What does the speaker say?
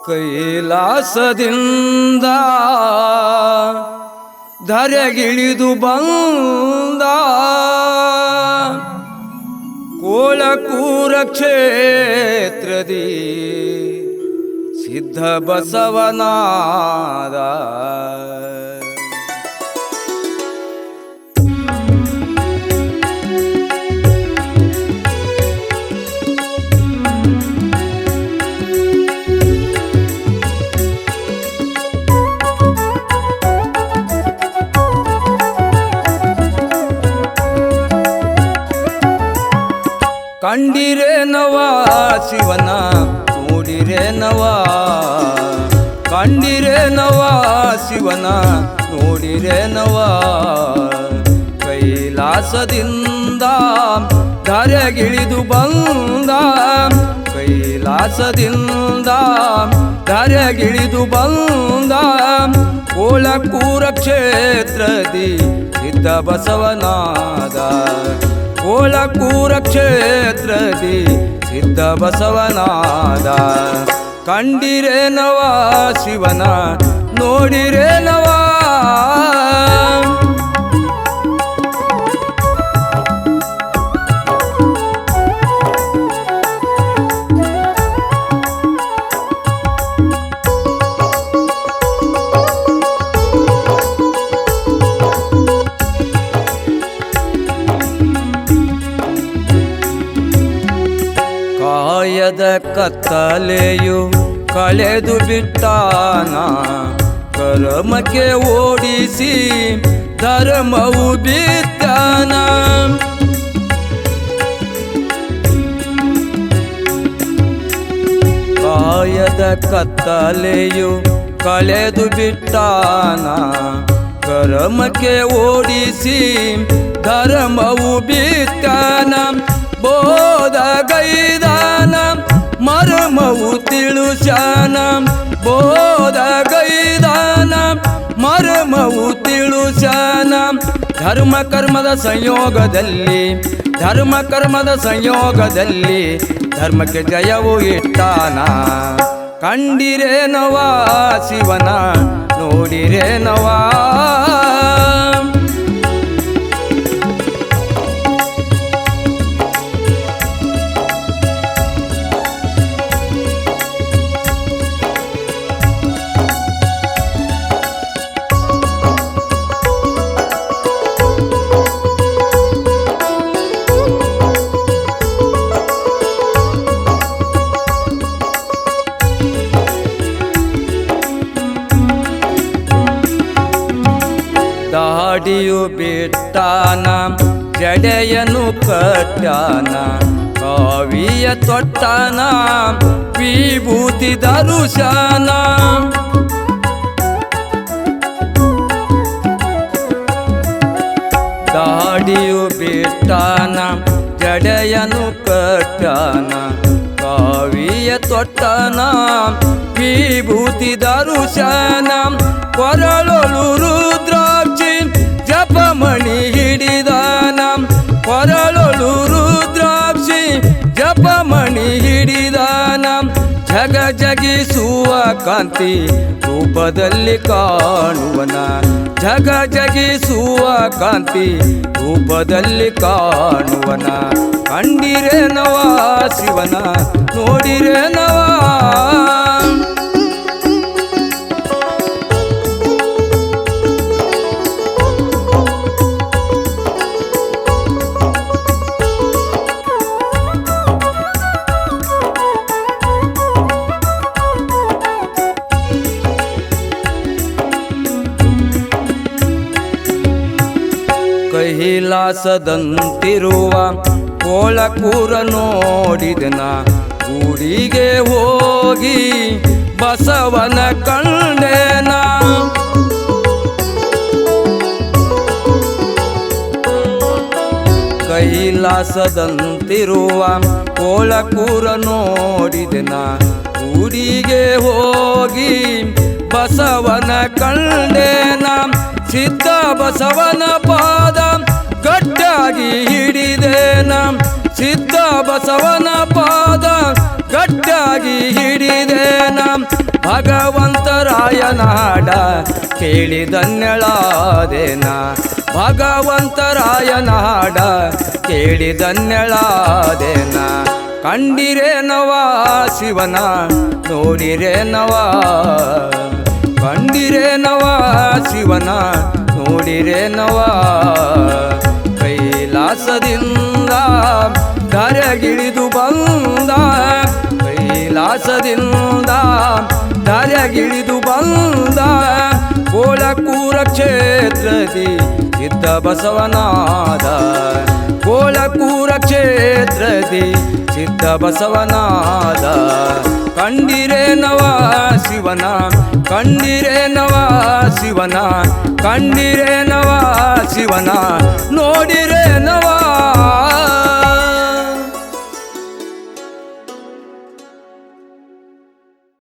ಕೈಲಾಸದಿಂದ ಧರೆಗಿಳಿದು ಬಂದ ಕೋಳಕೂರ ಕ್ಷೇತ್ರದಿ ಸಿದ್ಧ ಬಸವನಾದ. ಕಂಡಿರೇನವ ಶಿವನ ನೋಡಿರೇನವ, ಕಂಡಿರೇನವ ಶಿವನ ನೋಡಿರೇನವ. ಕೈಲಾಸದಿಂದ ಧರೆಗಿಳಿದು ಬಂದ, ಕೈಲಾಸದಿಂದ ಧರೆಗಿಳಿದು ಬಂದ ಕೋಳಕೂರ ಕ್ಷೇತ್ರದಿ ಸಿದ್ಧ ಬಸವನಾದ. ಕೋಳಕೂರ ಕ್ಷೇತ್ರದಿ ಸಿದ್ಧ ಬಸವನಾದ. ಕಂಡಿರೇನವ ಶಿವನ ನೋಡಿರೇನವ. ಕಾಯದ ಕತ್ತಲೆಯು ಕಳೆದು ಬಿಟ್ಟಾನ, ಕರ್ಮಕ್ಕೆ ಓಡಿಸಿ ಧರ್ಮವು ಬಿತ್ತಾನ. ಕಾಯದ ಕತ್ತಲೆಯು ಕಳೆದು ಬಿಟ್ಟಾನ, ಕರ್ಮಕ್ಕೆ ಓಡಿಸಿ ಧರ್ಮವು ಬಿತ್ತಾನ. ಬೋಧಗೈದಾನ ಮರ್ಮವು ತಿಳುಶಾನ, ಬೋಧಗೈದಾನ ಮರ್ಮವು ತಿಳುಶಾನ. ಧರ್ಮ ಕರ್ಮದ ಸಂಯೋಗದಲ್ಲಿ, ಧರ್ಮ ಕರ್ಮದ ಸಂಯೋಗದಲ್ಲಿ ಧರ್ಮಕ್ಕೆ ಜಯವು ಇಟ್ಟಾನ. ಕಂಡಿರೇನವ ಶಿವನ ನೋಡಿರೇನವ. ದಾಡಿಯು ಬಿಟ್ಟಾನ, ಜಡೆಯನು ಕಟ್ಟಾನ, ಕಾವಿಯ ತೊಟ್ಟಾನ, ವಿಭೂತಿ ದರುಶಾನ. ದಾಡಿಯು ಬಿಟ್ಟಾನ, ಜಡೆಯನು ಕಟ್ಟಾನ, ಕಾವಿಯ ತೊಟ್ಟಾನ, ವಿಭೂತಿ ದರುಶಾನ. ಕೊರಳೊಳು ರುದ್ರಾಕ್ಷಿ ಜಪಮಣಿ ಹಿಡಿದಾನ, ಕೊರಳೊಳು ರುದ್ರಾಕ್ಷಿ ಜಪಮಣಿ ಹಿಡಿದಾನ. ಜಗ ಜಗಿಸುವ ಕಾಂತಿ ರೂಪದಲ್ಲಿ ಕಾಣುವನ, ಜಗ ಜಗಿಸುವ ಕಾಂತಿ ರೂಪದಲ್ಲಿ ಕಾಣುವನ. ಕಂಡಿರೇನವ ಶಿವನ ನೋಡಿರೇನವ. ಕೈಲಾಸದಂತಿರುವ ಕೋಳಕೂರ ನೋಡಿದನ, ಗುಡಿಗೆ ಹೋಗಿ ಬಸವನ ಕಂಡೇನ. ಕೈಲಾಸದಂತಿರುವ ಕೋಳಕೂರ ನೋಡಿದನ, ಗುಡಿಗೆ ಹೋಗಿ ಬಸವನ ಕಂಡೇನ. ಸಿದ್ಧ ಬಸವನ ಪಾದ ಗಟ್ಟಾಗಿ ಹಿಡಿದೇನ, ಸಿದ್ಧ ಬಸವನ ಪಾದ ಗಟ್ಟಾಗಿ ಹಿಡಿದೇನ. ಭಗವಂತರಾಯನ ಹಾಡ ಕೇಳಿ ಧನ್ಯಳಾದೆನ ಭಗವಂತರಾಯನ ಹಾಡ ಕೇಳಿ ಧನ್ಯಳಾದೆನ ಕಂಡಿರೇನವ ಶಿವನ ನೋಡಿರೇನವ ಕಂಡಿರೇನವ ಶಿವನ ನೋಡಿರೇನವ ಕೈಲಾಸದಿಂದ ಧರೆಗಿಳಿದು ಬಂದ ಕೈಲಾಸದಿಂದ ಧರೆಗಿಳಿದು ಬಂದ ಕೋಳಕೂರ ಕ್ಷೇತ್ರದಿ ಇದ್ದ ಬಸವನಾದ ಕೋಳಕೂರ ಕ್ಷೇತ್ರದಿ ಸಿದ್ಧ ಬಸವನಾದ ಕಂಡಿರೇನವ ಶಿವನ ಕಂಡಿರೇನವ ಶಿವನ ಕಂಡಿರೇನವ ಶಿವನ ನೋಡಿರೇನವ